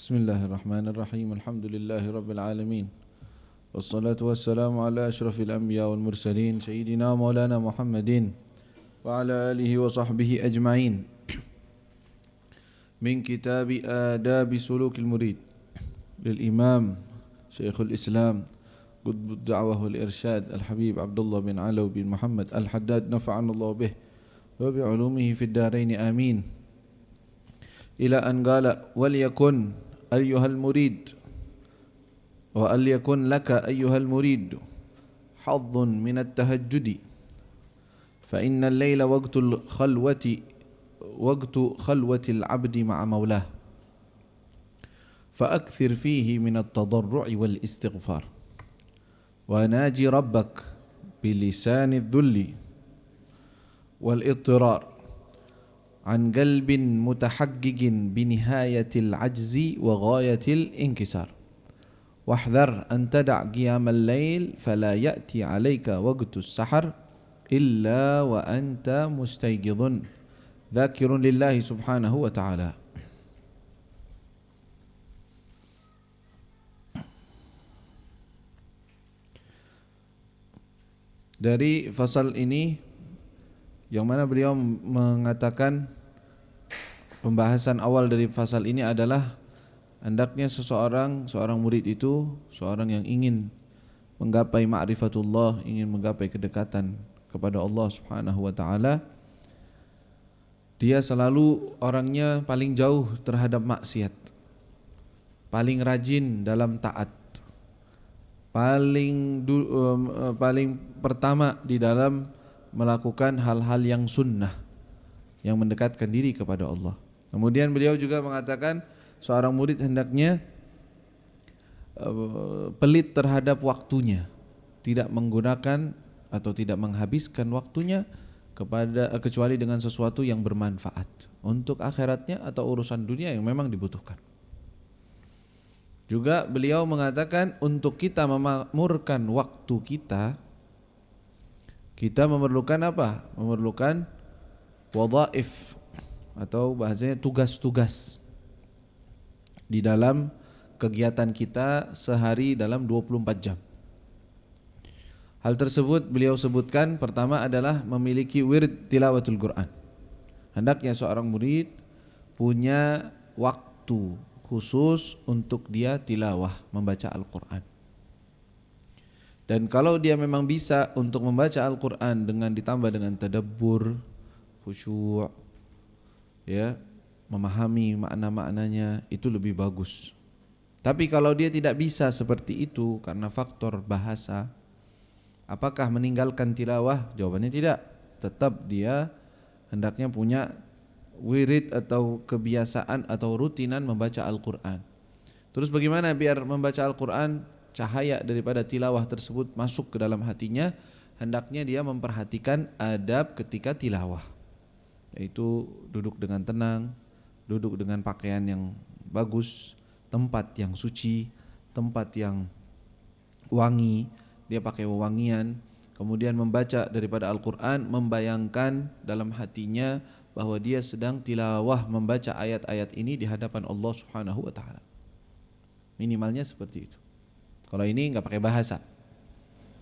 Bismillahirrahmanirrahim. Alhamdulillahirabbil alamin. Wassalatu wassalamu ala asyrafil anbiya wal mursalin sayyidina maulana Muhammadin wa ala alihi wa sahbihi ajma'in. Min kitab Adab Sulukil Murid lil Imam Syekhul Islam Qutbud Da'wah wal Irsyad Al-Habib Abdullah bin Alaw bin Muhammad Al-Haddad nafa'ana Allah bih wa bi ulumihi fid darain amin. Ila an qala wal yakun ayyuhal murid wa al yakun laka ayyuhal murid haddun min at-tahajjudi fa innal layla waqtul khalwati al-'abdi ma'a maulah fa akthir fihi min at-tadarru'i wal istighfar wa naji rabbak bilisani adh-dhulli wal idtirar عن قلب متحقق بنهاية العجز وغاية الانكسار واحذر أن تدع قيام الليل فلا يأتي عليك وقت السحر إلا وأنت مستيقظ ذاكر لله سبحانه وتعالى. Dari fasal ini yang mana beliau mengatakan pembahasan awal dari fasal ini adalah hendaknya seorang murid itu seorang yang ingin menggapai ma'rifatullah, ingin menggapai kedekatan kepada Allah Subhanahu wa taala, dia selalu orangnya paling jauh terhadap maksiat, paling rajin dalam taat, paling pertama di dalam melakukan hal-hal yang sunnah yang mendekatkan diri kepada Allah. Kemudian beliau juga mengatakan seorang murid hendaknya pelit terhadap waktunya, tidak menggunakan atau tidak menghabiskan waktunya kecuali dengan sesuatu yang bermanfaat untuk akhiratnya atau urusan dunia yang memang dibutuhkan. Juga beliau mengatakan untuk kita memakmurkan waktu kita memerlukan apa? Memerlukan wadhaif atau bahasanya tugas-tugas di dalam kegiatan kita sehari dalam 24 jam. Hal tersebut beliau sebutkan pertama adalah memiliki wirid tilawatul Quran. Hendaknya seorang murid punya waktu khusus untuk dia tilawah, membaca Al-Quran. Dan kalau dia memang bisa untuk membaca Al-Quran dengan ditambah dengan tadabbur, khusyuk, ya, memahami makna-maknanya, itu lebih bagus. Tapi kalau dia tidak bisa seperti itu karena faktor bahasa, apakah meninggalkan tilawah? Jawabannya tidak. Tetap dia hendaknya punya wirid atau kebiasaan atau rutinan membaca Al-Quran. Terus bagaimana biar membaca Al-Quran cahaya daripada tilawah tersebut masuk ke dalam hatinya? Hendaknya dia memperhatikan adab ketika tilawah, yaitu duduk dengan tenang, duduk dengan pakaian yang bagus, tempat yang suci, tempat yang wangi, dia pakai wewangian, kemudian membaca daripada Al-Quran, membayangkan dalam hatinya bahwa dia sedang tilawah membaca ayat-ayat ini di hadapan Allah Subhanahu wa taala. Minimalnya seperti itu. Kalau ini enggak pakai bahasa,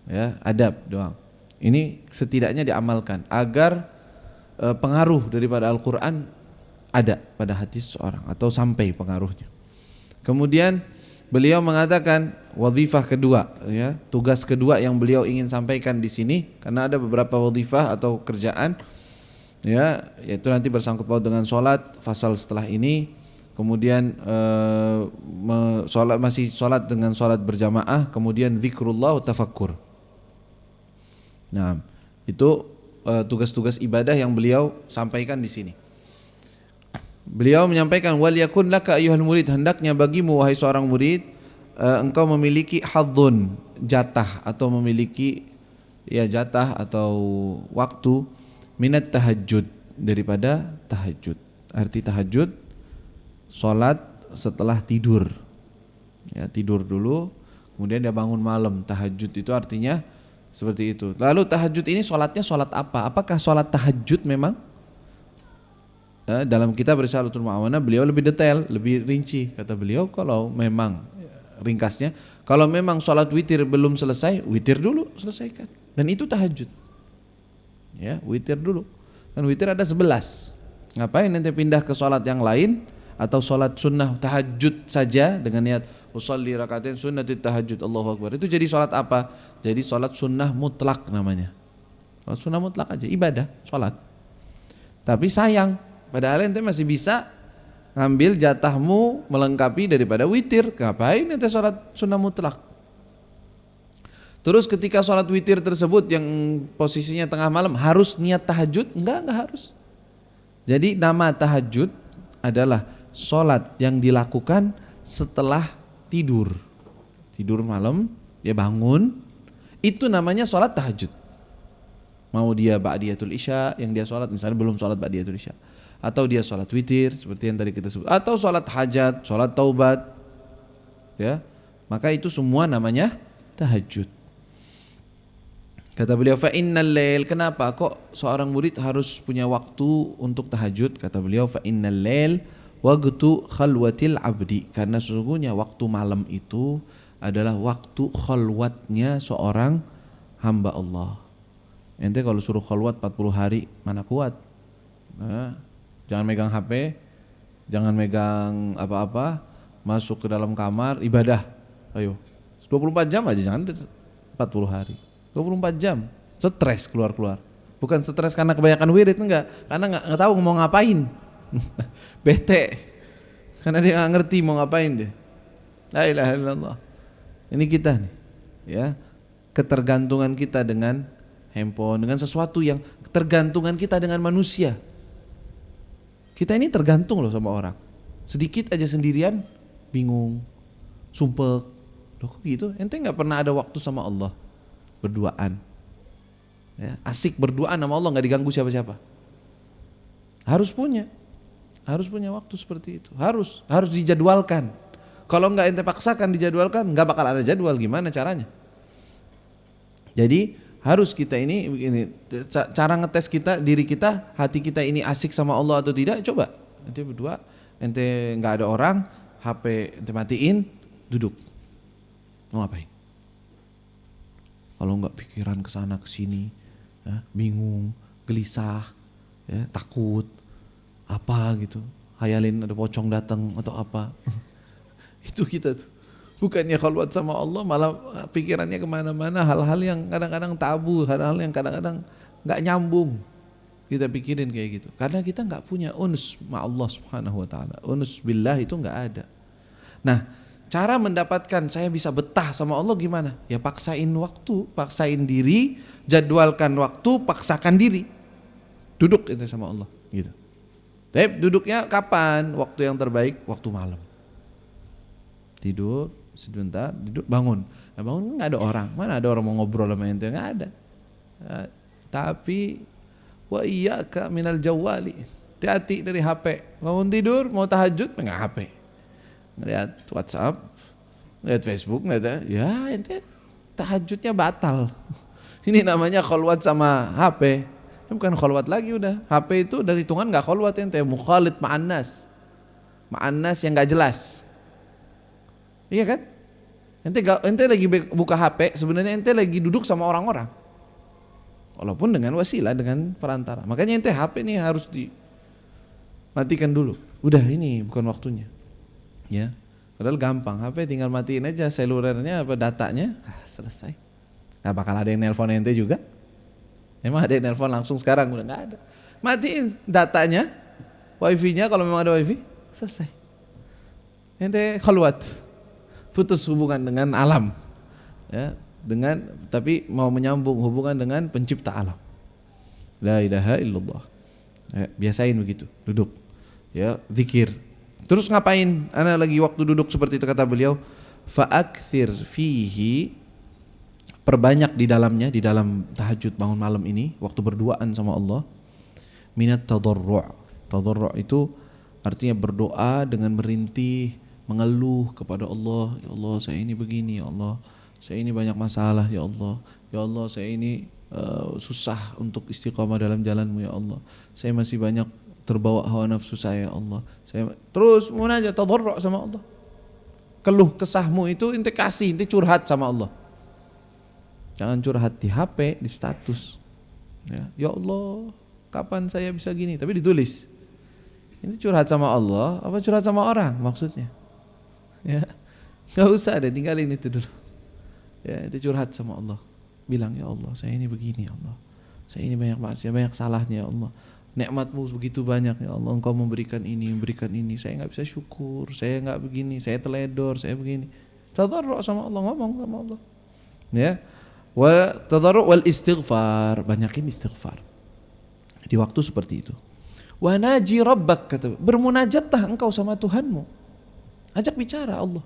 ya, adab doang. Ini setidaknya diamalkan agar pengaruh daripada Al-Quran ada pada hati seseorang atau sampai pengaruhnya. Kemudian beliau mengatakan wazifah kedua, ya, tugas kedua yang beliau ingin sampaikan di sini, karena ada beberapa wazifah atau kerjaan, ya, yaitu nanti bersangkut paut dengan sholat fasal setelah ini. Kemudian sholat dengan sholat berjamaah, kemudian zikrullah tafakkur. Nah, itu tugas-tugas ibadah yang beliau sampaikan di sini. Beliau menyampaikan wal yakun laka ayyuhal murid, hendaknya bagimu wahai seorang murid engkau memiliki hadzun, jatah atau memiliki, ya, jatah atau waktu minat tahajud, daripada tahajud. Arti tahajud salat setelah tidur. Ya, tidur dulu kemudian dia bangun malam. Tahajud itu artinya seperti itu. Lalu tahajud ini sholatnya sholat apa? Apakah sholat tahajud memang? dalam kitab Risalatul Mu'awana beliau lebih detail, lebih rinci. Kata beliau kalau memang ringkasnya, kalau memang sholat witir belum selesai, witir dulu selesaikan. Dan itu tahajud. Ya, witir dulu. Dan witir ada 11. Ngapain nanti pindah ke sholat yang lain atau sholat sunnah tahajud saja dengan niat usolli rakaatain sunnatit tahajud Allahu Akbar. Itu jadi sholat apa? Jadi sholat sunnah mutlak namanya. Sholat sunnah mutlak aja, ibadah, sholat. Tapi sayang, padahal ente masih bisa ngambil jatahmu melengkapi daripada witir. Ngapain ente sholat sunnah mutlak? Terus ketika sholat witir tersebut yang posisinya tengah malam harus niat tahajud? Enggak harus. Jadi nama tahajud adalah sholat yang dilakukan setelah tidur malam, dia bangun, itu namanya sholat tahajud. Mau dia ba'diyatul isya yang dia sholat, misalnya belum sholat ba'diyatul isya, atau dia sholat witir seperti yang tadi kita sebut, atau sholat hajat, sholat taubat, ya, maka itu semua namanya tahajud. Kata beliau, fa innal lail, kenapa kok seorang murid harus punya waktu untuk tahajud? Kata beliau, fa innal lail waqtu khalwatil abdi, karena sesungguhnya waktu malam itu adalah waktu khalwatnya seorang hamba Allah. Ente kalau suruh khalwat 40 hari mana kuat? Nah, jangan megang HP, jangan megang apa-apa, masuk ke dalam kamar ibadah. Ayo, 24 jam aja, jangan 40 hari. 24 jam, stres keluar-keluar. Bukan stres karena kebanyakan wirid, enggak, karena enggak tahu mau ngapain. Bete, karena dia enggak ngerti mau ngapain dia. La ilaha illallah. Ini kita nih, ya, ketergantungan kita dengan handphone, dengan sesuatu yang ketergantungan kita dengan manusia. Kita ini tergantung loh sama orang. Sedikit aja sendirian, bingung, sumpek. Loh kok gitu? Ente enggak pernah ada waktu sama Allah. Berduaan, ya, asik berduaan sama Allah, nggak diganggu siapa-siapa. Harus punya waktu seperti itu. Harus dijadwalkan. Kalau nggak ente paksakan dijadwalkan, nggak bakal ada jadwal. Gimana caranya? Jadi harus kita ini cara ngetes kita, diri kita, hati kita ini asik sama Allah atau tidak. Coba ente berdua, ente nggak ada orang, HP ente matiin, duduk, mau ngapain? Kalau enggak pikiran kesana kesini, ya, bingung, gelisah, ya, takut, apa gitu, hayalin ada pocong datang atau apa. Itu kita tuh, bukannya khalwat sama Allah malah pikirannya kemana-mana, hal-hal yang kadang-kadang tabu, hal-hal yang kadang-kadang nggak nyambung. Kita pikirin kayak gitu, karena kita nggak punya uns ma Allah Subhanahu Wa Taala, uns billah itu nggak ada. Nah, cara mendapatkan saya bisa betah sama Allah gimana? Ya paksain waktu, paksain diri, jadwalkan waktu, paksakan diri. Duduk itu sama Allah gitu. Tapi duduknya kapan? Waktu yang terbaik, waktu malam. Tidur sebentar, duduk, bangun. Nah, bangun nggak ada orang. Mana ada orang mau ngobrol sama ente? Nggak ada. Nah, tapi wa iyyaka minal jawali. Hati-hati dari HP. Bangun tidur, mau tahajud, enggak HP. Ngeliat WhatsApp, ngeliat Facebook, ngeliat, ya ente tahajudnya batal. Ini namanya khalwat sama HP. Ini bukan khalwat lagi udah. HP itu dari hitungan nggak khalwat ente, mukhalid ma'annas. Ma'annas yang nggak jelas. Iya kan? Ente lagi buka HP, sebenarnya ente lagi duduk sama orang-orang. Walaupun dengan wasilah, dengan perantara. Makanya ente HP ini harus dimatikan dulu. Udah, ini bukan waktunya. Ya, padahal gampang, HP tinggal matiin aja selulernya apa datanya, selesai. Gak bakal ada yang nelpon ente juga. Emang ada yang nelpon langsung sekarang? Udah gak ada. Matiin datanya, wifi-nya kalau memang ada wifi, selesai. Ente khalwat, putus hubungan dengan alam, ya, tapi mau menyambung hubungan dengan pencipta alam. La ilaha illallah. Ya, biasain begitu, duduk, ya, zikir. Terus ngapain? Ana lagi waktu duduk seperti itu kata beliau, fa'akthir fihi, perbanyak di dalamnya, di dalam tahajud bangun malam ini, waktu berduaan sama Allah, minat tadarru'. Tadarru' itu artinya berdoa dengan merintih, mengeluh kepada Allah. Ya Allah, saya ini begini, ya Allah, saya ini banyak masalah, ya Allah, ya Allah, saya ini susah untuk istiqamah dalam jalanmu, ya Allah, saya masih banyak terbawa hawa nafsu saya, ya Allah. Saya terus munajat, tadarru' sama Allah. Keluh kesahmu itu ente kasih, ente curhat sama Allah. Jangan curhat di HP, di status. Ya Allah, kapan saya bisa gini? Tapi ditulis. Ini curhat sama Allah, apa curhat sama orang maksudnya? Ya, nggak usah deh, tinggalin itu dulu. Ya, itu curhat sama Allah. Bilang, ya Allah, saya ini begini, ya Allah. Saya ini banyak maksiat, banyak salahnya, ya Allah. Nikmatmu begitu banyak, ya Allah. Engkau memberikan ini. Saya nggak bisa syukur. Saya nggak begini. Saya teledor. Saya begini. Tadarru' sama Allah, ngomong sama Allah. Ya, wa tadarru' wal istighfar. Banyakin istighfar di waktu seperti itu. Wa naji rabbak, kata, bermunajatlah engkau sama Tuhanmu. Ajak bicara Allah.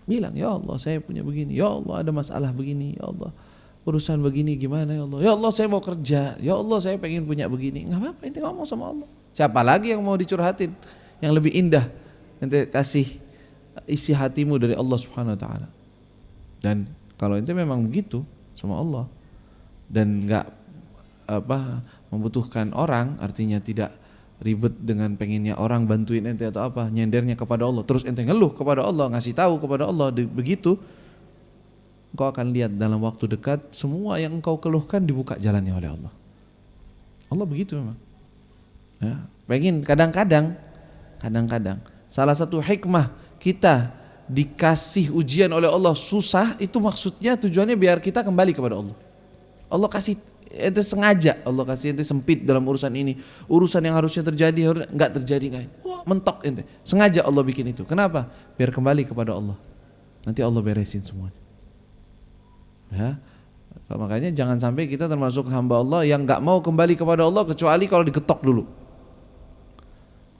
Bilang, ya Allah, saya punya begini. Ya Allah, ada masalah begini. Ya Allah, urusan begini gimana, ya Allah. Ya Allah, saya mau kerja. Ya Allah, saya pengen punya begini. Enggak apa-apa, ente ngomong sama Allah. Siapa lagi yang mau dicurhatin? Yang lebih indah ente kasih isi hatimu dari Allah Subhanahu wa taala. Dan kalau ente memang begitu sama Allah dan enggak membutuhkan orang, artinya tidak ribet dengan pengennya orang bantuin ente atau apa, nyendernya kepada Allah, terus ente ngeluh kepada Allah, ngasih tahu kepada Allah, begitu engkau akan lihat dalam waktu dekat semua yang engkau keluhkan dibuka jalannya oleh Allah. Allah begitu memang. Ya, pengen kadang-kadang salah satu hikmah kita dikasih ujian oleh Allah susah, itu maksudnya tujuannya biar kita kembali kepada Allah. Allah kasih ente sengaja, Allah kasih ente sempit dalam urusan ini, urusan yang harusnya terjadi enggak terjadi, kan? Wah, mentok ente. Sengaja Allah bikin itu. Kenapa? Biar kembali kepada Allah. Nanti Allah beresin semuanya. Ya. Makanya jangan sampai kita termasuk hamba Allah yang enggak mau kembali kepada Allah kecuali kalau diketok dulu.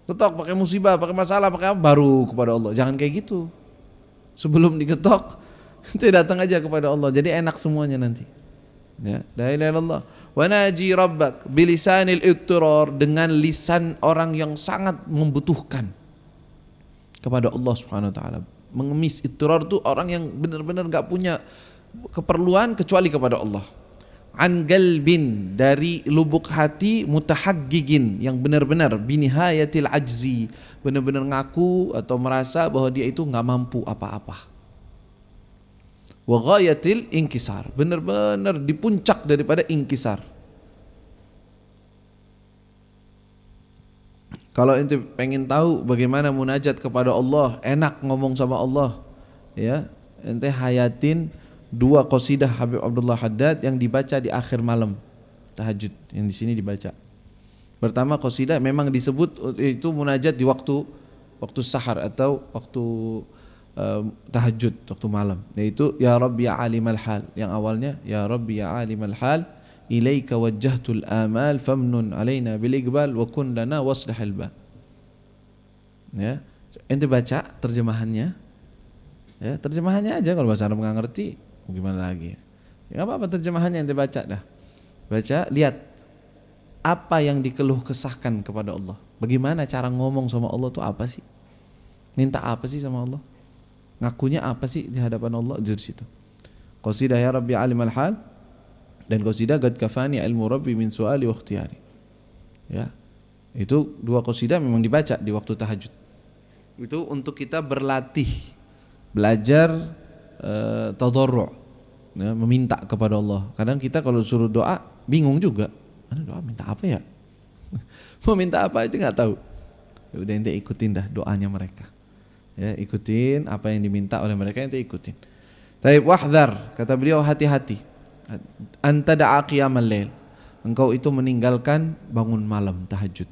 Ketok pakai musibah, pakai masalah, pakai apa, baru kepada Allah. Jangan kayak gitu. Sebelum diketok, ente datang aja kepada Allah. Jadi enak semuanya nanti. Ya, la ilaha illallah. Wa naji rabbak bilisanil ittirar, dengan lisan orang yang sangat membutuhkan kepada Allah Subhanahu wa taala. Mengemis, ittirar itu orang yang benar-benar enggak punya keperluan kecuali kepada Allah. An galbin, dari lubuk hati, mutahaggigin, yang benar-benar binihayatil ajzi, benar-benar ngaku atau merasa bahwa dia itu enggak mampu apa-apa. Wa ghayatil inkisar, benar-benar di puncak daripada inkisar. Kalau ente pengen tahu bagaimana munajat kepada Allah, enak ngomong sama Allah, ya, ente hayatin 2 qasidah Habib Abdullah Haddad yang dibaca di akhir malam tahajud, yang di sini dibaca. Pertama qasidah memang disebut itu munajat di waktu sahar atau waktu tahajud, waktu malam, yaitu ya Rabbi ya alimal hal, yang awalnya ya Rabbi ya alimal hal ilaika wajjahtul amal famnun alaina bil iqbal wa kun lana waslihal bal. Ya, ente baca terjemahannya. Ya, terjemahannya aja, kalau bahasa Arab enggak ngerti gimana lagi. Ya enggak apa-apa, terjemahannya ente baca dah. Baca, lihat apa yang dikeluh kesahkan kepada Allah. Bagaimana cara ngomong sama Allah tuh apa sih? Minta apa sih sama Allah? Ngakunya apa sih di hadapan Allah? Di situ. Qasidah ya Rabbi alimal hal dan qasidah qad kafani ilmu Rabbi min su'ali wa ikhtiyari. Ya. Itu 2 qasidah memang dibaca di waktu tahajud. Itu untuk kita berlatih, belajar tadarru', ya, meminta kepada Allah. Kadang kita kalau suruh doa bingung juga. Doa minta apa ya? Mau minta apa itu enggak tahu. Ya udah ente ikutin dah doanya mereka. Ya, ikutin apa yang diminta oleh mereka, ente ikutin. Taib wahdhar, kata beliau, hati-hati. Anta da'a qiyamal lail, engkau itu meninggalkan bangun malam tahajud.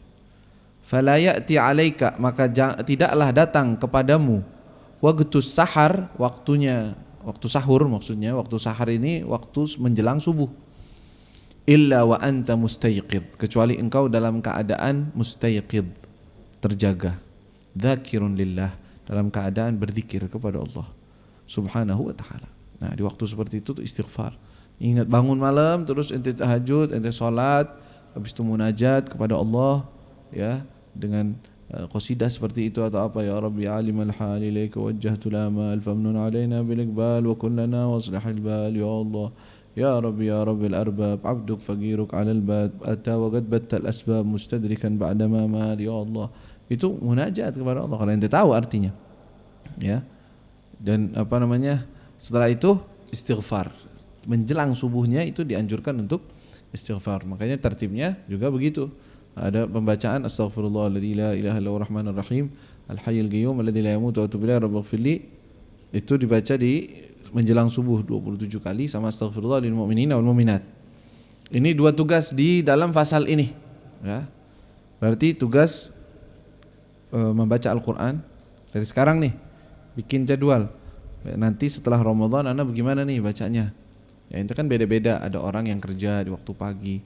Fala ya'ti 'alaika, maka tidaklah datang kepadamu waqtus sahar, waktunya waktu sahur, maksudnya waktu sahar ini waktu menjelang subuh. Illa wa anta mustayqid, kecuali engkau dalam keadaan mustayqid, terjaga. Dzakirun lillah, dalam keadaan berzikir kepada Allah Subhanahu wa taala. Nah, di waktu seperti itu tuh istighfar. Ingat bangun malam, terus ente tahajud, ente salat, habis itu munajat kepada Allah, ya, dengan qasidah seperti itu atau apa, ya Rabbi alimal hal ilaika wajjahtul amal famnun alaina bil iqbal wa kun lana waslihal bal, ya Allah, Ya Rabbi ya Rabbil arbab abduk faqiruk alal bad ata wa qad battal asbab mustadrikan ba'dama mal ya Allah. Itu munajat kepada Allah kalau ente tahu artinya. Ya. Dan apa namanya? Setelah itu istighfar. Menjelang subuhnya itu dianjurkan untuk istighfar. Makanya tertibnya juga begitu. Ada pembacaan astaghfirullahaladzim la ilaha illallah rahmanir rahim al-hayyul qayyum alladzi la yamutu wa atubu ilaihi rabbighfirli. Itu dibaca di menjelang subuh 27 kali sama astaghfirullah lil mu'minina wal mu'minat. Ini dua tugas di dalam fasal ini, ya. Berarti tugas membaca Al-Qur'an dari sekarang nih. Bikin jadwal. Nanti setelah Ramadan Anda bagaimana nih bacanya? Ya itu kan beda-beda, ada orang yang kerja di waktu pagi,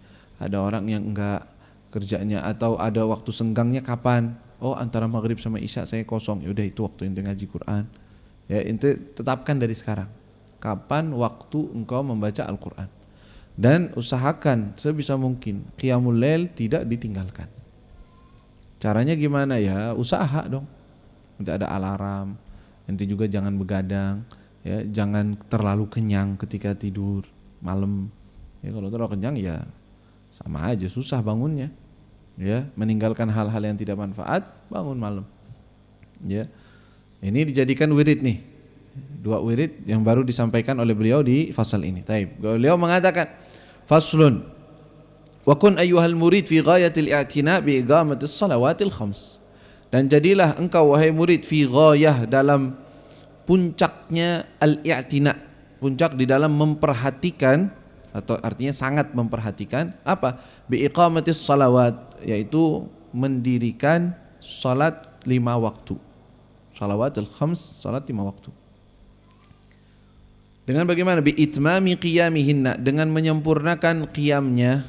ada orang yang enggak kerjanya atau ada waktu senggangnya kapan? Oh, antara maghrib sama isya saya kosong. Ya udah itu waktu ente ngaji Quran. Ya, ente tetapkan dari sekarang kapan waktu engkau membaca Al-Quran dan usahakan sebisa mungkin qiyamul lail tidak ditinggalkan. Caranya gimana ya? Usaha dong. Tidak ada alarm. Ente juga jangan begadang, ya, jangan terlalu kenyang ketika tidur malam. Ya kalau terlalu kenyang ya sama aja susah bangunnya. Ya, meninggalkan hal-hal yang tidak manfaat, bangun malam. Ya. Ini dijadikan wirid nih. Dua wirid yang baru disampaikan oleh beliau di fasal ini. Taib. Beliau mengatakan faslun wa kun ayyuhal murid fi ghayatil i'tina bi iqamatis salawatil khams. Dan jadilah engkau wahai murid fi ghayah dalam puncaknya al-i'tina. Puncak di dalam memperhatikan atau artinya sangat memperhatikan apa? Bi iqamatis salawat, yaitu mendirikan salat 5 waktu. Salawatul khams, salat 5 waktu. Dengan bagaimana? Bi itmami qiyamihinna, dengan menyempurnakan qiyamnya,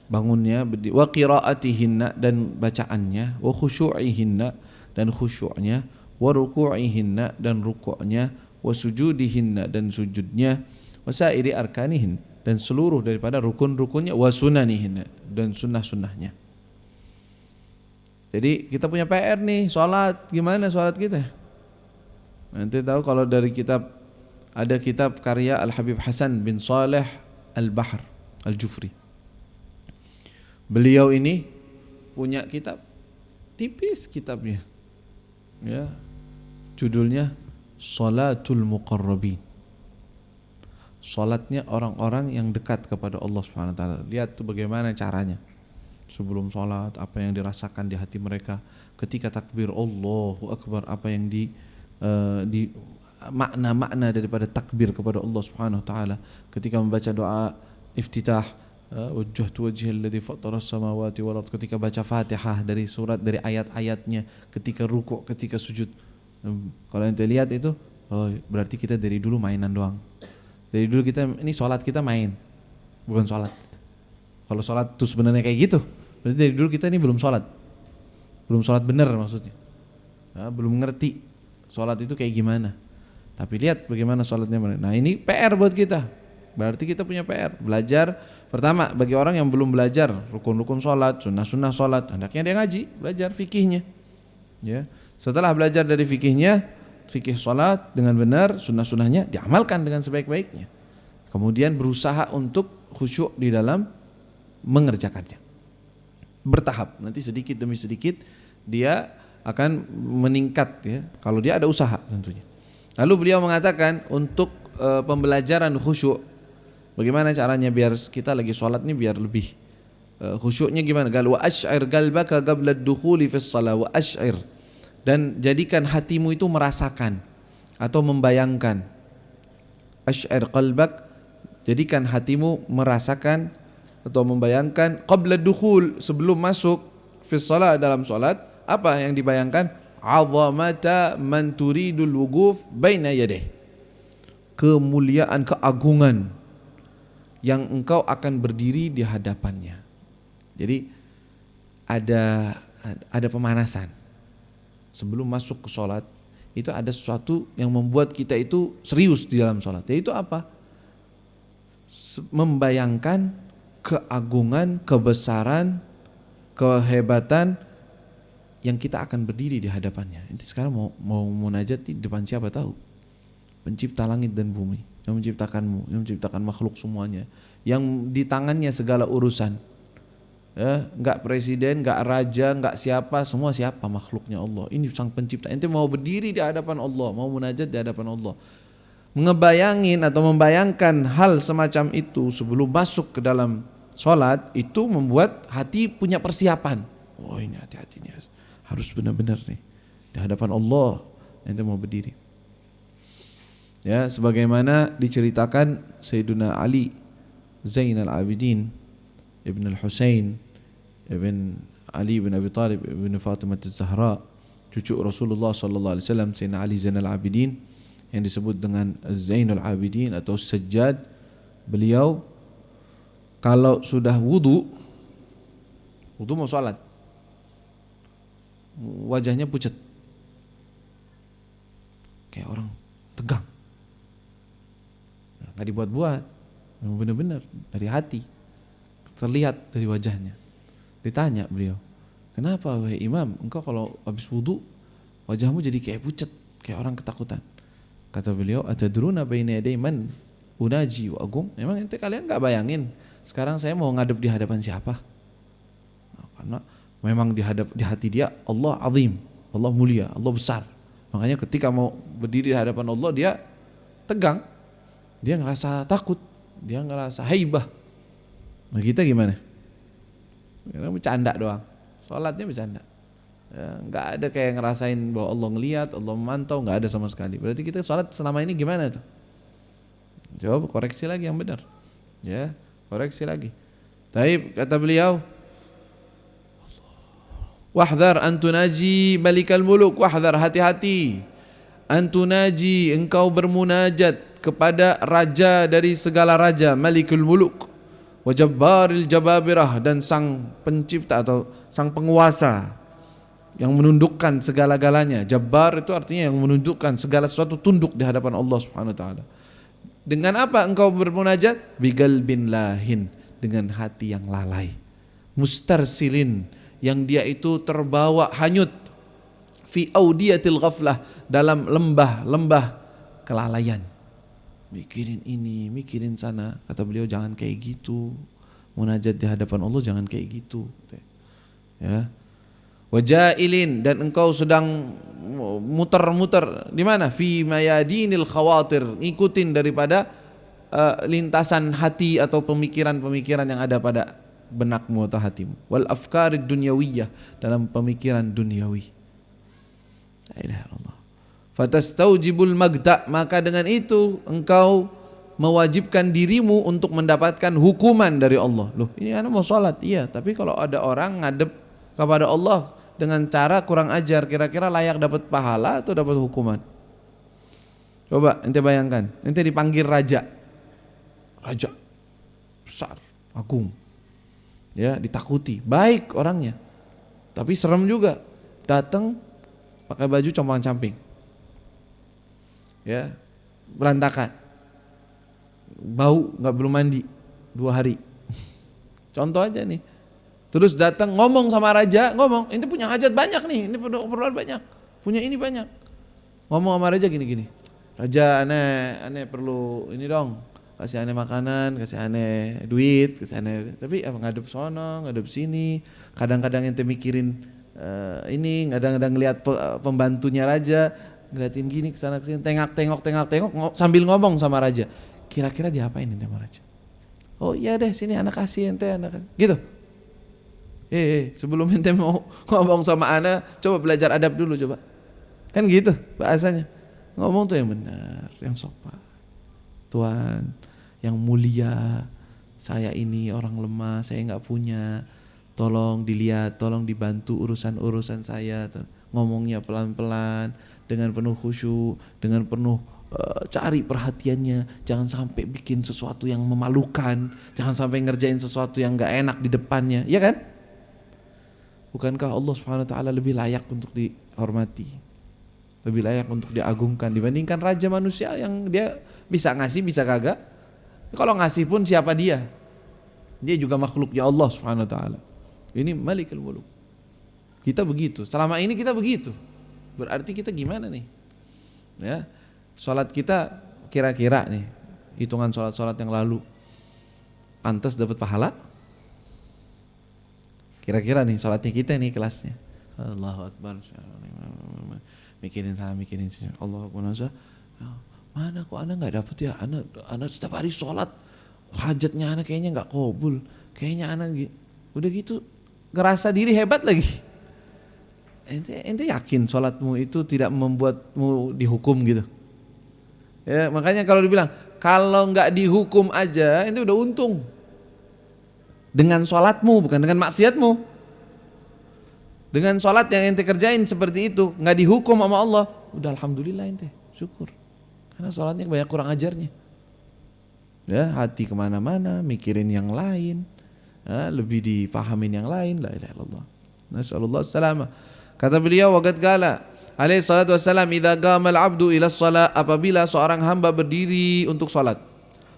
bangunnya, wa qiraatihinna, dan bacaannya, wa khusyu'ihinna, dan khusyuknya, wa ruku'ihinna, dan rukuknya, wa sujudihinna, dan sujudnya, wa sairi arkanihin, dan seluruh daripada rukun-rukunnya, wa sunanihinna, dan sunnah-sunnahnya. Jadi kita punya PR nih, sholat, gimana sholat kita? Nanti tahu kalau dari kitab, ada kitab karya Al-Habib Hasan bin Saleh Al-Bahr Al-Jufri. Beliau ini punya kitab, tipis kitabnya, ya, judulnya Salatul Muqarrabin. Salatnya orang-orang yang dekat kepada Allah Subhanahu wa taala. Lihat tuh bagaimana caranya. Sebelum sholat apa yang dirasakan di hati mereka, ketika takbir Allahu Akbar apa yang di makna-makna daripada takbir kepada Allah Subhanahu wa taala, ketika membaca doa iftitah wajjahtu wajhiyal ladzi fataras samawati wal ardh, ketika baca Fatihah dari surat, dari ayat-ayatnya, ketika rukuk, ketika sujud. Kalau ente lihat itu, oh berarti kita dari dulu mainan doang. Dari dulu kita ini sholat kita main, bukan sholat. Kalau sholat itu sebenarnya kayak gitu, berarti dari dulu kita ini belum sholat benar maksudnya, nah, belum ngerti sholat itu kayak gimana. Tapi lihat bagaimana sholatnya. Nah ini PR buat kita, berarti kita punya PR, belajar. Pertama bagi orang yang belum belajar rukun-rukun sholat, sunnah-sunnah sholat, hendaknya dia ngaji, belajar fikihnya. Ya, setelah belajar dari fikihnya, fikih sholat dengan benar, sunnah-sunnahnya diamalkan dengan sebaik-baiknya. Kemudian berusaha untuk khusyuk di dalam mengerjakannya, bertahap, nanti sedikit demi sedikit dia akan meningkat, ya, kalau dia ada usaha tentunya. Lalu beliau mengatakan untuk pembelajaran khusyuk, bagaimana caranya biar kita lagi sholat nih biar lebih khusyuknya gimana? Gal wa ash'ir qalbaka qabla ad-dukhuli fis shalah wa ash'ir, dan jadikan hatimu itu merasakan atau membayangkan. Ash'ir qalbak, jadikan hatimu merasakan atau membayangkan qabla dukhul, sebelum masuk fi shalah, dalam salat, apa yang dibayangkan? Azamata man turidul wuquf baina yadayh, kemuliaan, keagungan yang engkau akan berdiri di hadapannya. Jadi ada pemanasan sebelum masuk ke salat. Itu ada sesuatu yang membuat kita itu serius di dalam salat. Yaitu apa? Membayangkan keagungan, kebesaran, kehebatan yang kita akan berdiri di hadapannya. Nanti sekarang mau munajat di depan siapa tahu? Pencipta langit dan bumi. yang menciptakanmu, yang menciptakan makhluk semuanya, yang di tangannya segala urusan. Ya, enggak presiden, enggak raja, enggak siapa, semua siapa? Makhluknya Allah. Ini sang pencipta. Ente mau berdiri di hadapan Allah, mau munajat di hadapan Allah, ngebayangin atau membayangkan hal semacam itu sebelum masuk ke dalam sholat, itu membuat hati punya persiapan. Oh ini hati-hati nih, harus benar-benar nih di hadapan Allah ente mau berdiri. Ya, sebagaimana diceritakan Sayyiduna Ali Zainal Abidin Ibn al-Husain Ibn Ali bin Abi Talib Ibn Fatimah Az-Zahra, cucu Rasulullah sallallahu alaihi wasallam, Sayyidina Ali Zainal Abidin yang disebut dengan Zainul Abidin atau Sajjad. Beliau kalau sudah wudu mau sholat, wajahnya pucat kayak orang tegang, nggak dibuat-buat, benar-benar dari hati, terlihat dari wajahnya. Ditanya beliau, kenapa wahai imam, engkau kalau habis wudu wajahmu jadi kayak pucat, kayak orang ketakutan? Kata beliau, atadruna baina yaday man unaji wa agum. Memang ente kalian nggak bayangin sekarang saya mau ngadep di hadapan siapa? Nah, karena memang di hati dia Allah azim, Allah mulia, Allah besar. Makanya ketika mau berdiri di hadapan Allah dia tegang, dia ngerasa takut, dia ngerasa haibah. Nah kita gimana? Kita bercanda doang, sholatnya bercanda. Ya, nggak ada kayak ngerasain bahwa Allah ngelihat, Allah memantau, nggak ada sama sekali. Berarti kita sholat selama ini gimana tuh? Coba koreksi lagi yang benar. Ya, koreksi lagi. Taib, kata beliau, wahdhar antunaji balikal muluk, wahdhar, hati-hati, antunaji, engkau bermunajat kepada raja dari segala raja, malikul muluk, wajabbaril jababirah, dan sang pencipta atau sang penguasa yang menundukkan segala-galanya. Jabbar itu artinya yang menundukkan segala sesuatu tunduk di hadapan Allah Subhanahu wa taala. Dengan apa engkau bermunajat? Bigalbin lahin, dengan hati yang lalai, mustarsilin, yang dia itu terbawa hanyut, fi audiyatil ghaflah, dalam lembah kelalaian, mikirin ini, mikirin sana. Kata beliau, jangan kayak gitu, munajat di hadapan Allah jangan kayak gitu. Ya. Wajailin, dan engkau sedang muter-muter di mana? Fi mayadinil khawatir, ngikutin daripada lintasan hati atau pemikiran-pemikiran yang ada pada benakmu atau hatimu. Wal afkarid dunyawiyah, dalam pemikiran duniawi. La ilaha illallah. Fatastaujibul magda, maka dengan itu engkau mewajibkan dirimu untuk mendapatkan hukuman dari Allah. Loh, ini anak mau sholat, iya, tapi kalau ada orang ngadep kepada Allah dengan cara kurang ajar, kira-kira layak dapat pahala atau dapat hukuman? Coba ente bayangkan, ente dipanggil raja besar, agung, ya, ditakuti, baik orangnya, tapi serem juga. Datang pakai baju compang-camping, ya, berantakan, bau, nggak belum mandi 2 hari. Contoh aja nih. Terus datang ngomong sama raja, ngomong, ini punya hajat banyak nih, ini perlu banyak, punya ini banyak. Ngomong sama raja gini-gini, raja aneh perlu ini dong, kasih aneh makanan, kasih aneh duit, kasih aneh, tapi ngadep sono, ngadep sini. Kadang-kadang ente mikirin ini, kadang-kadang ngeliat pembantunya raja, ngeliatin gini kesana kesini, tengok sambil ngomong sama raja. Kira-kira diapain ente sama raja? Oh iya deh, sini anak kasih ente, anak kasih. Gitu. Sebelum ente mau ngomong sama ana, coba belajar adab dulu coba. Kan gitu bahasanya. Ngomong tuh yang benar, yang sopan. Tuhan, yang mulia, saya ini orang lemah, saya nggak punya. Tolong dilihat, tolong dibantu urusan-urusan saya. Ngomongnya pelan-pelan, dengan penuh khusyuk, dengan penuh cari perhatiannya. Jangan sampai bikin sesuatu yang memalukan, jangan sampai ngerjain sesuatu yang nggak enak di depannya, ya kan? Bukankah Allah Subhanahu wa taala lebih layak untuk dihormati, lebih layak untuk diagungkan dibandingkan raja manusia yang dia bisa ngasih bisa kagak? Kalau ngasih pun siapa dia? Dia juga makhluknya Allah Subhanahu wa taala. Ini Malikul Muluk. Kita begitu. Selama ini kita begitu. Berarti kita gimana nih? Ya. Salat kita kira-kira nih hitungan sholat-sholat yang lalu, pantas dapat pahala? Kira-kira nih sholatnya kita nih kelasnya. Allahu Akbar. Mikirin sana, mikirin sini. Allahu Akbar. Mana kok anak nggak dapet ya? Anak setiap hari sholat, hajatnya anak kayaknya nggak kabul. Kayaknya anak udah gitu ngerasa diri hebat lagi. Ente yakin sholatmu itu tidak membuatmu dihukum gitu? Ya makanya kalau dibilang kalau nggak dihukum aja, ente udah untung. Dengan sholatmu bukan dengan maksiatmu. Dengan sholat yang ente kerjain seperti itu nggak dihukum sama Allah, udah alhamdulillah ente syukur. Karena sholatnya banyak kurang ajarnya. Ya hati kemana-mana mikirin yang lain, ya, lebih dipahamin yang lain. La ilaha illallah. Nasallallahu salama. Kata beliau waqad qala alaihi salatu wassalam idza qama al-'abdu ila shalah, apabila seorang hamba berdiri untuk salat,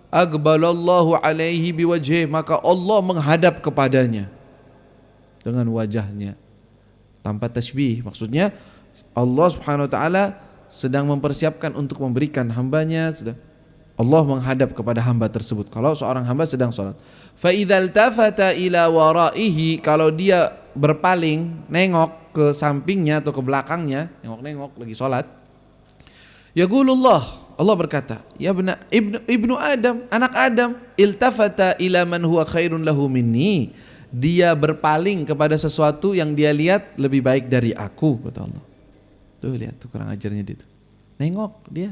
aqbalallahu alaihi biwajhihi, maka Allah menghadap kepadanya dengan wajahnya. Tanpa tasbih, maksudnya Allah Subhanahu wa taala sedang mempersiapkan untuk memberikan hambanya, Allah menghadap kepada hamba tersebut kalau seorang hamba sedang salat. Fa idzal tafata ila waraihi, kalau dia berpaling nengok ke sampingnya atau ke belakangnya, nengok-nengok lagi salat, yaqulullah, Allah berkata, ya ibnu Adam, anak Adam, iltafata ila man huwa khairun lahu minni, dia berpaling kepada sesuatu yang dia lihat lebih baik dari aku, kata Allah. Tuh lihat tuh kurang ajarnya dia tuh. Nengok dia.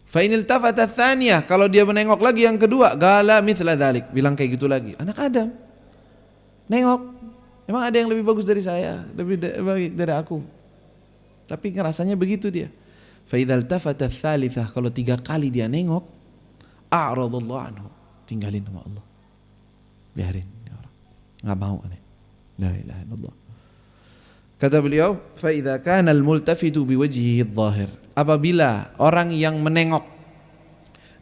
Fa in iltafata tsaniyah, kalau dia menengok lagi yang kedua, gala mithla dzalik, bilang kayak gitu lagi. Anak Adam, nengok. Emang ada yang lebih bagus dari saya, lebih baik dari aku. Tapi ngerasanya begitu dia. Fa idzal tafata tsalitsah, kalau 3 kali dia nengok, a'radallahu anhu, tinggalin sama Allah. Biarin dia orang. Enggak mau aneh. La ilaha illallah. Kata beliau, fa idza kana al-multafitu biwajhihi adh-dhahir, apabila orang yang menengok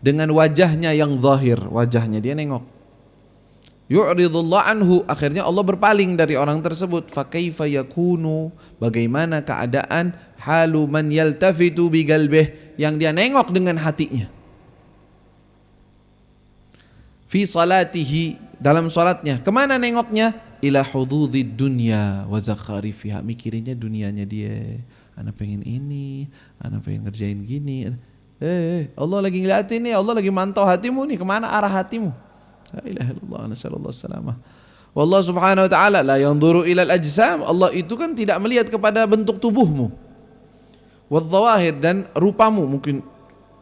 dengan wajahnya yang zahir, wajahnya dia nengok, yu'ridullah anhu, akhirnya Allah berpaling dari orang tersebut, fa kaifa yakunu, bagaimana keadaan halu man yaltafitu bi qalbih, yang dia nengok dengan hatinya, fi salatihi, dalam salatnya. Kemana nengoknya? Ila hududid dunya wa zakharifiha, mikirinnya dunianya dia. Anak pengen ini, anak pengen ngerjain gini. Allah lagi ngeliatin nih, Allah lagi mantau hatimu nih, kemana arah hatimu? La ilaha illallah, nasallallahu salamah. Wallah subhanahu wa ta'ala la yanzuru ilal ajsam, Allah itu kan tidak melihat kepada bentuk tubuhmu, wadh-dhawahir, dan rupamu. Mungkin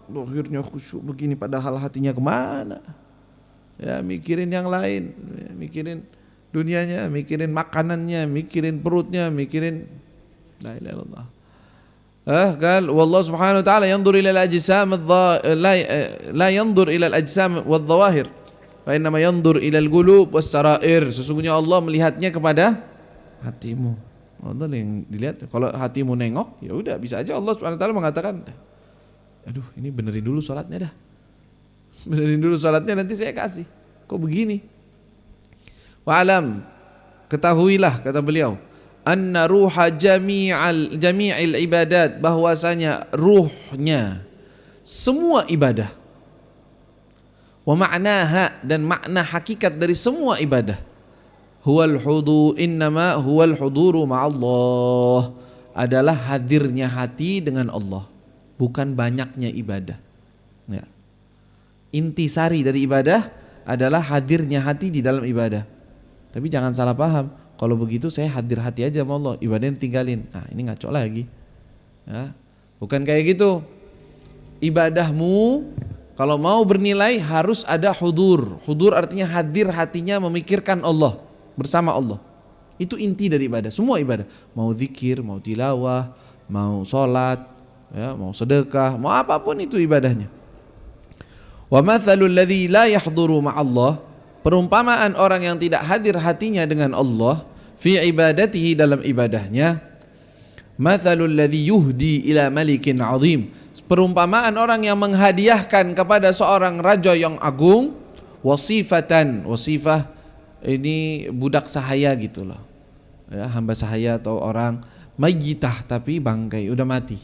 lahirnya khusyuk begini padahal hatinya kemana? Ya mikirin yang lain, ya, mikirin dunianya, mikirin makanannya, mikirin perutnya, mikirin la ilaha illallah. Qal wallahu subhanahu wa ta'ala yanzur ila al-ajsam la yanzur ila al-ajsam wadh-dhawahir fa innama yanzur ila al-qulub was-sarair, sesungguhnya Allah melihatnya kepada hatimu. Allah yang dilihat. Kalau hatimu nengok, ya udah bisa aja Allah subhanahu wa ta'ala mengatakan, aduh ini benerin dulu salatnya dah, benerin dulu salatnya nanti saya kasih. Kok begini? Wa'alam, ketahuilah, kata beliau, anna ruha jami'il ibadat, bahwasanya ruhnya semua ibadah, wa ma'naha, dan makna hakikat dari semua ibadah, huwal hudur, innama huwal huduru ma'allah, adalah hadirnya hati dengan Allah, bukan banyaknya ibadah. Ya. Intisari dari ibadah adalah hadirnya hati di dalam ibadah. Tapi jangan salah paham, kalau begitu saya hadir hati aja sama Allah, ibadahnya tinggalin. Nah ini ngaco lagi. Ya. Bukan kayak gitu. Ibadahmu kalau mau bernilai harus ada hudur. Hudur artinya hadir hatinya memikirkan Allah, bersama Allah. Itu inti dari ibadah, semua ibadah. Mau zikir, mau tilawah, mau sholat, ya, mau sedekah, mau apapun itu ibadahnya. Wa mathalul ladzi la yahduru ma'allah, perumpamaan orang yang tidak hadir hatinya dengan Allah, fi ibadatihi, dalam ibadahnya, mathalul ladzi yuhdi ila malikin azim, perumpamaan orang yang menghadiahkan kepada seorang raja yang agung, wasifatan, wasifah ini budak sahaya gitu loh, ya, hamba sahaya atau orang mayyitah tapi bangkai, udah mati.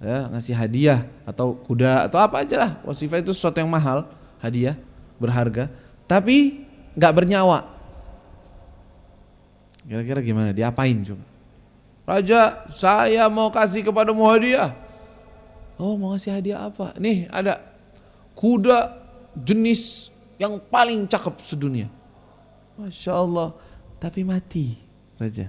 ya, ngasih hadiah atau kuda atau apa aja lah. Wasifah itu sesuatu yang mahal, hadiah berharga, tapi nggak bernyawa. Kira-kira gimana? Diapain coba? Raja, saya mau kasih kepadamu hadiah. Oh, mau ngasih hadiah apa? Nih ada kuda jenis yang paling cakep sedunia. Masya Allah, tapi mati raja,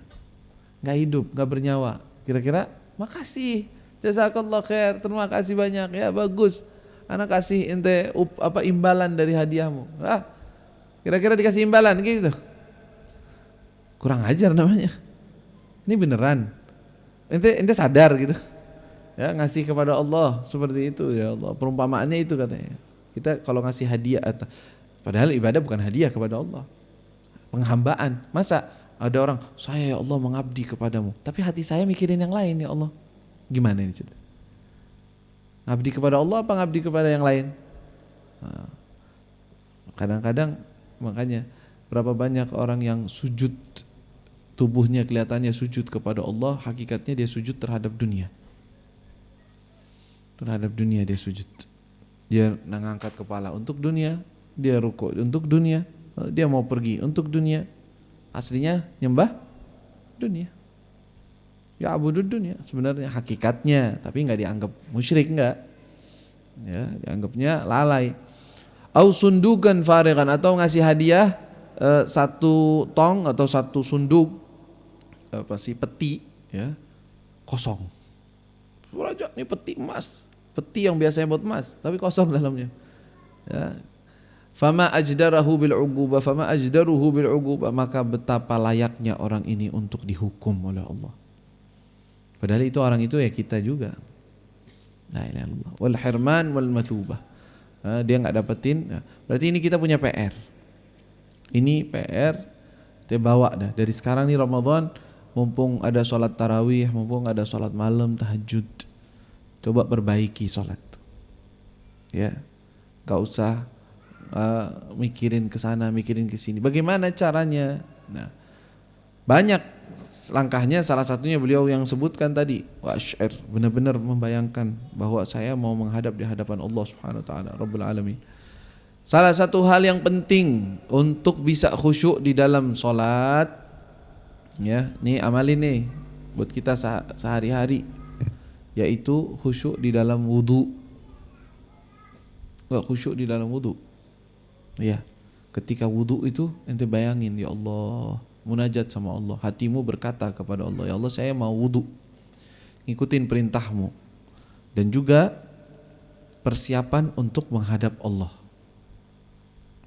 nggak hidup, nggak bernyawa. Kira-kira makasih, jazakallah khair, terima kasih banyak ya, bagus. Anak kasih ente imbalan dari hadiahmu. Kira-kira dikasih imbalan gitu? Kurang ajar namanya. Ini beneran. Ente sadar gitu? Ya, ngasih kepada Allah seperti itu ya Allah. Perumpamaannya itu katanya. Kita kalau ngasih hadiah, padahal ibadah bukan hadiah kepada Allah, penghambaan. Masa ada orang, saya ya Allah mengabdi kepadamu, tapi hati saya mikirin yang lain ya Allah. Gimana ini cerita? Ngabdi kepada Allah apa ngabdi kepada yang lain? Kadang-kadang makanya berapa banyak orang yang sujud, tubuhnya kelihatannya sujud kepada Allah, hakikatnya dia sujud terhadap dunia. Terhadap dunia dia sujud. Dia mengangkat kepala untuk dunia, dia rukuk untuk dunia, dia mau pergi untuk dunia. Aslinya nyembah dunia. Ya abudud dunia sebenarnya hakikatnya, tapi enggak dianggap musyrik, enggak. Ya, dianggapnya lalai. Au sundugan farigan, atau ngasih hadiah satu tong atau satu sunduk peti ya kosong. Raja, ini peti emas, peti yang biasanya buat emas, tapi kosong dalamnya. Ya. Fama ajdarahu bil uqubah, fama ajdaruhu bil uqubah, maka betapa layaknya orang ini untuk dihukum oleh Allah. Padahal itu orang itu ya kita juga. La ilaha illallah. Wal hirman wal mathubah. Dia enggak dapetin. Berarti ini kita punya PR. Ini PR kita bawa dah dari sekarang nih Ramadan, mumpung ada sholat tarawih, mumpung ada sholat malam, tahajud, coba perbaiki sholat. Ya, gak usah mikirin ke sana, mikirin ke sini. Bagaimana caranya? Nah, banyak langkahnya. Salah satunya beliau yang sebutkan tadi, wa'asy'ir, benar-benar membayangkan bahwa saya mau menghadap di hadapan Allah Subhanahu wa taala, Rabbul Alamin. Salah satu hal yang penting untuk bisa khusyuk di dalam sholat, ya, nih amalin nih buat kita sehari-hari, yaitu khusyuk di dalam wudu. Enggak khusyuk di dalam wudu. Ya, ketika wudu itu ente bayangin, ya Allah, munajat sama Allah, hatimu berkata kepada Allah, ya Allah saya mau wudu, ngikutin perintahmu, dan juga persiapan untuk menghadap Allah.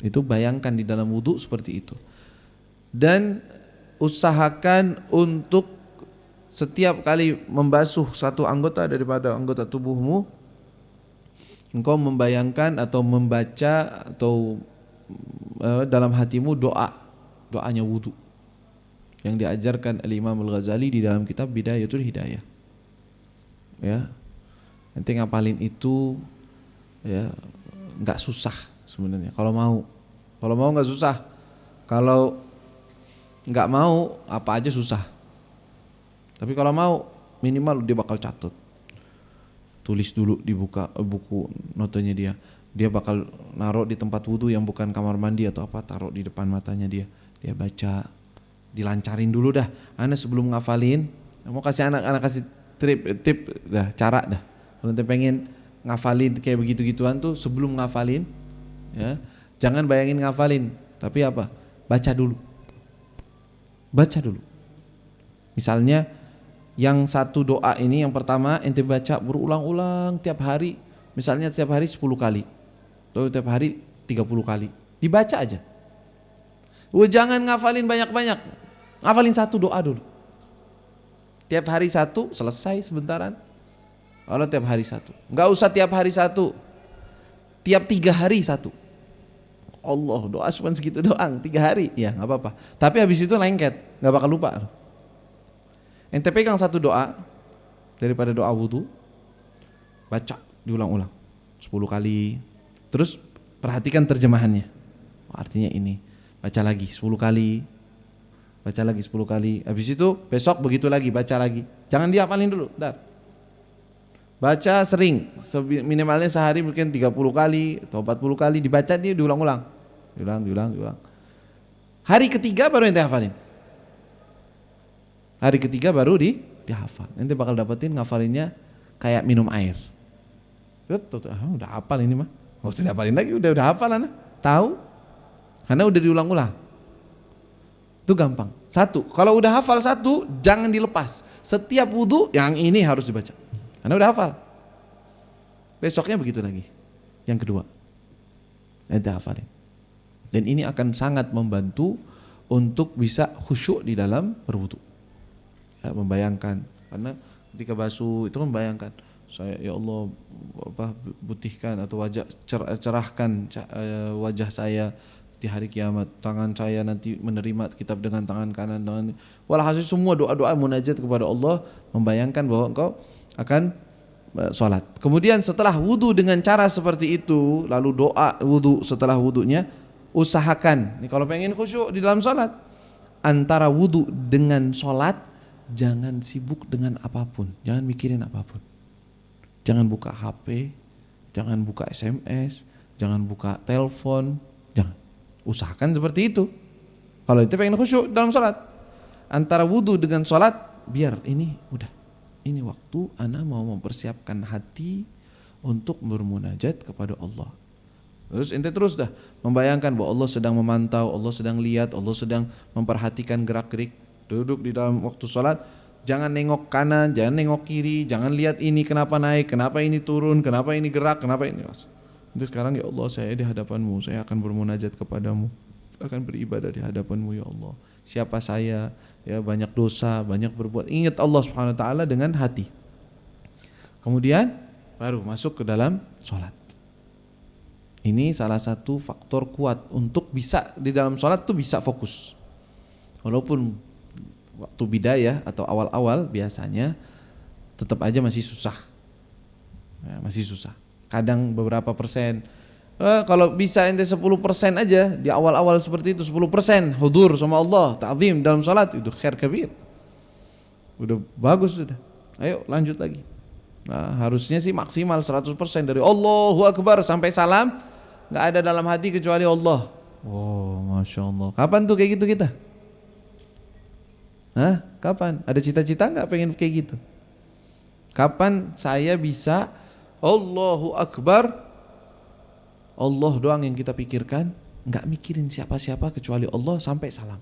Itu bayangkan di dalam wudu seperti itu. Dan usahakan untuk setiap kali membasuh satu anggota daripada anggota tubuhmu, engkau membayangkan atau membaca atau dalam hatimu doanya wudu yang diajarkan Al-Imam Al-Ghazali di dalam kitab Bidayatul Hidayah. Ya, nanti ngapalin itu ya nggak susah sebenarnya. Kalau mau nggak susah. Kalau nggak mau apa aja susah. Tapi kalau mau minimal dia bakal catat. Tulis dulu, dibuka buku notanya dia. Dia bakal naruh di tempat wudu yang bukan kamar mandi atau apa, taruh di depan matanya dia. Dia baca, dilancarin dulu dah. Ana sebelum ngafalin, mau kasih anak-anak kasih tip dah, cara dah. Kalau ente pengen ngafalin kayak begitu-gituan tuh, sebelum ngafalin, ya, jangan bayangin ngafalin, tapi apa? Baca dulu. Baca dulu. Misalnya yang satu doa ini yang pertama ente baca berulang-ulang tiap hari, misalnya tiap hari 10 kali. Atau tiap hari 30 kali. Dibaca aja. Jangan ngafalin banyak-banyak. Ngafalin satu doa dulu. Tiap hari satu, selesai sebentaran. Kalau tiap hari satu, enggak usah tiap hari satu. Tiap 3 hari satu. Allah, doa cuma segitu doang, 3 hari. Ya enggak apa-apa. Tapi habis itu lengket, enggak bakal lupa. Ente pegang satu doa daripada doa wudu, baca diulang-ulang 10 kali. Terus perhatikan terjemahannya. Artinya ini. Baca lagi 10 kali. Baca lagi 10 kali. Habis itu besok begitu lagi, baca lagi. Jangan dihafalin dulu, bentar. Baca sering, minimalnya sehari mungkin 30 kali atau 40 kali dibaca, dia diulang-ulang. Diulang. Hari ketiga baru ente hafalin. Hari ketiga baru dihafal. Ente bakal dapetin ngafalinnya kayak minum air. Udah hafal ini mah. Enggak usah dihafalin lagi, udah hafal anak. Tahu? Karena udah diulang-ulang. Itu gampang. Satu, kalau udah hafal satu, jangan dilepas. Setiap wudu yang ini harus dibaca. Karena udah hafal. Besoknya begitu lagi. Yang kedua, ente hafalin. Dan ini akan sangat membantu untuk bisa khusyuk di dalam berwudu. Ya, membayangkan, karena ketika basuh itu membayangkan, saya ya Allah putihkan atau cerahkan wajah saya di hari kiamat, tangan saya nanti menerima kitab dengan tangan kanan, dengan walhasil semua doa-doa munajat kepada Allah, membayangkan bahwa engkau akan sholat. Kemudian setelah wudu dengan cara seperti itu, lalu doa wudu setelah wudunya, usahakan nih kalau pengen khusyuk di dalam sholat, antara wudu dengan sholat jangan sibuk dengan apapun, jangan mikirin apapun, jangan buka HP, jangan buka SMS, jangan buka telepon, jangan. Usahakan seperti itu. Kalau itu pengen khusyuk dalam sholat, antara wudu dengan sholat, biar ini udah, ini waktu ana mau mempersiapkan hati untuk bermunajat kepada Allah. Terus ente terus dah membayangkan bahwa Allah sedang memantau, Allah sedang lihat, Allah sedang memperhatikan gerak-gerik duduk di dalam waktu sholat. Jangan nengok kanan, jangan nengok kiri, jangan lihat ini kenapa naik, kenapa ini turun, kenapa ini gerak, kenapa ini. Nanti sekarang ya Allah, saya di hadapanmu, saya akan bermunajat kepadamu, akan beribadah di hadapanmu ya Allah. Siapa saya, ya banyak dosa, banyak berbuat. Ingat Allah Subhanahu wa taala dengan hati. Kemudian baru masuk ke dalam sholat. Ini salah satu faktor kuat untuk bisa di dalam sholat tuh bisa fokus. Walaupun waktu bidayah atau awal-awal biasanya tetap aja masih susah. Ya, masih susah. Kadang beberapa persen. Kalau bisa ente 10% aja di awal-awal seperti itu, 10% hudur sama Allah, ta'zim dalam salat, itu khair kabir. Udah bagus sudah. Ayo lanjut lagi. Nah, harusnya sih maksimal 100% dari Allahu Akbar sampai salam, enggak ada dalam hati kecuali Allah. Oh, Masya Allah. Kapan tuh kayak gitu kita? Hah? Kapan? Ada cita-cita enggak pengen kayak gitu? Kapan saya bisa Allahu Akbar, Allah doang yang kita pikirkan, enggak mikirin siapa-siapa kecuali Allah sampai salam.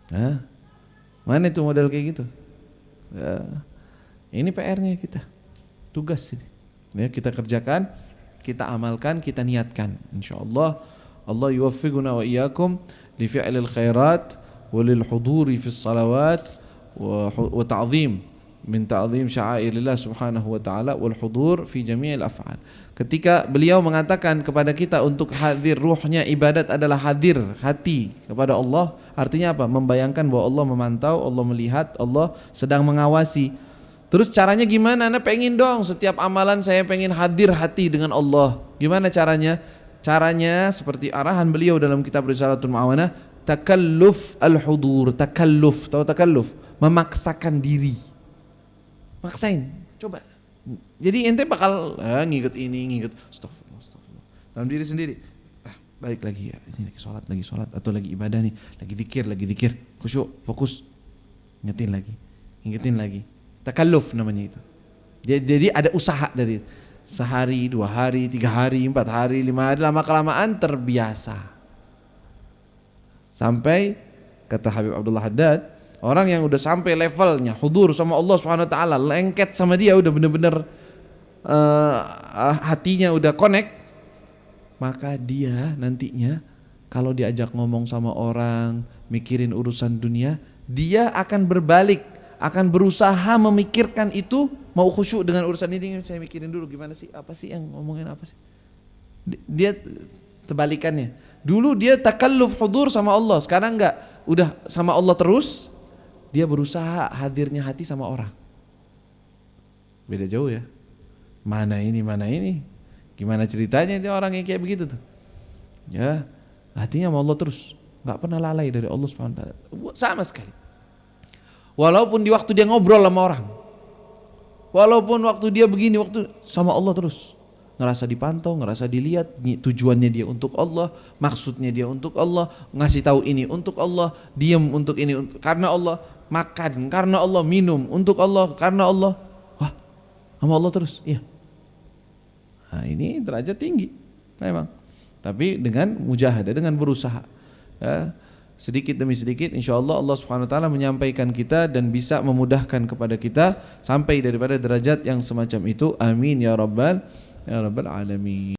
Nah, mana itu model kayak gitu? Ya, ini PR-nya kita, tugas ini. Ya, kita kerjakan, kita amalkan, kita niatkan. InsyaAllah Allah yuwaffiquna wa iyyakum li fi'lil khairat wa lil huduri fis salawat wa ta'zim min ta'zim sya'airillah subhanahu wa ta'ala wal hudur fi jami'il af'al. Ketika beliau mengatakan kepada kita untuk hadir, ruhnya ibadat adalah hadir hati kepada Allah, artinya apa? Membayangkan bahwa Allah memantau, Allah melihat, Allah sedang mengawasi. Terus caranya gimana? Anda pengen dong setiap amalan saya pengen hadir hati dengan Allah. Gimana caranya? Caranya seperti arahan beliau dalam kitab Risalatul Ma'awanah, takalluf al-hudur. Takalluf, tahu takalluf? Memaksakan diri. Maksain, coba. Jadi ente bakal nginget ini, nginget astagfirullah dalam diri sendiri. Balik lagi ya, ini lagi sholat atau lagi ibadah nih, lagi zikir, khusyuk, fokus. Ingetin lagi. Takalluf namanya itu. Jadi ada usaha dari sehari, 2 hari, 3 hari, 4 hari, 5 hari, lama kelamaan terbiasa. Sampai kata Habib Abdullah Haddad, orang yang udah sampai levelnya hudur sama Allah Subhanahu wa taala, lengket sama dia, udah bener-bener hatinya udah connect, maka dia nantinya kalau diajak ngomong sama orang, mikirin urusan dunia, dia akan berbalik, akan berusaha memikirkan itu, mau khusyuk dengan urusan ini, saya mikirin dulu gimana sih, apa sih yang ngomongin apa sih. Dia terbalikannya. Dulu dia takalluf hudur sama Allah, sekarang enggak, udah sama Allah terus. Dia berusaha hadirnya hati sama orang. Beda jauh ya. Mana ini. Gimana ceritanya itu orang yang kayak begitu tuh? Ya, hatinya sama Allah terus, enggak pernah lalai dari Allah Subhanahu wa taala. Sama sekali. Walaupun di waktu dia ngobrol sama orang. Walaupun waktu dia begini, waktu sama Allah terus. Ngerasa dipantau, ngerasa dilihat, tujuannya dia untuk Allah, maksudnya dia untuk Allah, ngasih tahu ini untuk Allah, diam untuk ini karena Allah, makan karena Allah, minum untuk Allah, karena Allah. Wah, sama Allah terus. Iya. Nah, ini derajat tinggi memang. Tapi dengan mujahadah, dengan berusaha. Ya, sedikit demi sedikit insyaallah Allah Subhanahu wa taala menyampaikan kita dan bisa memudahkan kepada kita sampai daripada derajat yang semacam itu. Amin ya rabbal alamin.